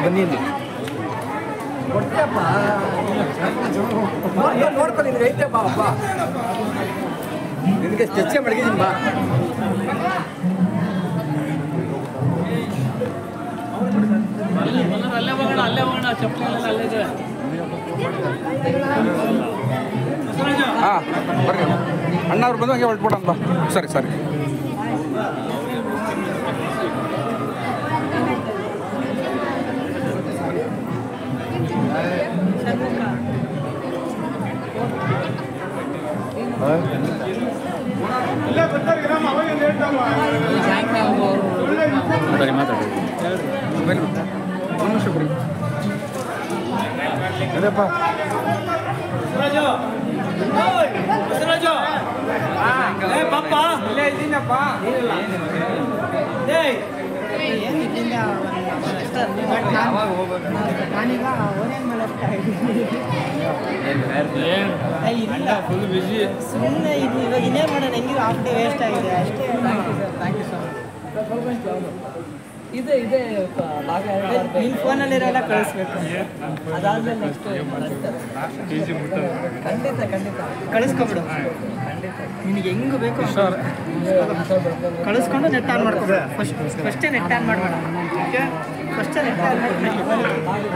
ಬನ್ನಿ ಕೊಡ್ತೀಯಪ್ಪ ನೋಡ್ಕೊಂಡು ನಿನ್ಗೆ ಐತೆಪ್ಪ ಅಪ್ಪ ನಿನಗೆ ಚರ್ಚೆ ಮಡಗಿದ್ದೀನಿ ಬಾ ಹಾಂ ಬರ್ರಿ ಅಣ್ಣವ್ರು ಬಂದು ಹಂಗೆ ಹೊರಟ್ಬಿಡೋಣ ಬಾ ಸರಿ ಸರಿ ಬರೀ ಮಾತಾಡಿ ಬನ್ನಿ ಒಂದು ನಿಮಿಷ ಬರೀ ಅದೇಪ್ಪ ಪಾಪ ಇಲ್ಲೇ ಇದ್ದೀನಪ್ಪ ನಾನೀಗ ಫುಲ್ ಬಿಸಿ ಸುಮ್ಮನೆ ಇದು ಇವಾಗ ಇನ್ನೇನು ಮಾಡೋಣ ಹೆಂಗಿರೋ ಹಾಫ್ ಡೇ ವೇಸ್ಟ್ ಆಗಿದೆ ಅಷ್ಟೇ ಥ್ಯಾಂಕ್ ಯು ಸೊ ಮಚ್ ಇದೆ ಇದೆ ನಿನ್ನ ಫೋನಲ್ಲಿರೋಲ್ಲ ಕಳಿಸ್ಬೇಕು ಅದಾದ್ಮೇಲೆ ನೆಕ್ಸ್ಟ್ ಖಂಡಿತ ಖಂಡಿತ ಕಳಿಸ್ಕೊಬಿಡು ಖಂಡಿತ ನಿನಗೆ ಹೆಂಗೆ ಬೇಕು ಕಳಿಸ್ಕೊಂಡು ನೆಟ್ ಆನ್ ಮಾಡ್ಕೊಬೇಡ ಫಸ್ಟೇ ನೆಟ್ ಆನ್ ಮಾಡಬೇಡ ಓಕೆ ಫಸ್ಟೇ ನೆಟ್ ಆನ್ ಮಾಡಿ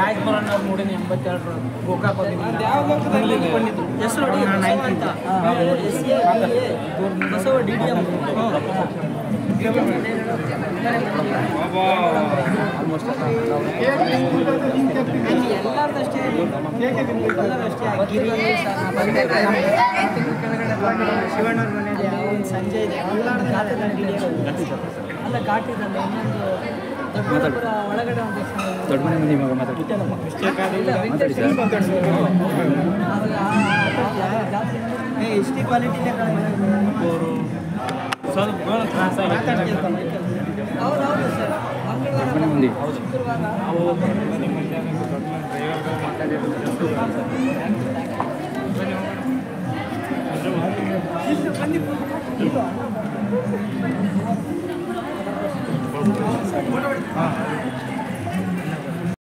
ರಾಜ್ಭವನ್ ಅವ್ರು ನೋಡಿ 82 ಗೋಕಾಕ್ ಬಂದಿದ್ದು ಹೆಸರು ನೋಡಿ ಅಂತ ಬಸವ DDM ಎಲ್ಲರದಷ್ಟೇ ಶಿವಣ್ಣವ್ರ ಮನೆಯಲ್ಲಿ ಒಂದು ಸಂಜೆ ಇದೆ ಅಲ್ಲ ಘಾಟಿದಲ್ಲಿ ಇನ್ನೊಂದು ದೊಡ್ಡಪುರ ಒಳಗಡೆ ಒಂದು ದೊಡ್ಡ ಮನೆ ಮಂದಿ ಮಗ ಮಾತಾಡಿ ಎಷ್ಟು ಕ್ವಾಲಿಟಿನೇ ಹೌದೌದು ಸರ್ ಮನೆ ಮಂದಿ ಶುಕ್ರವಾರ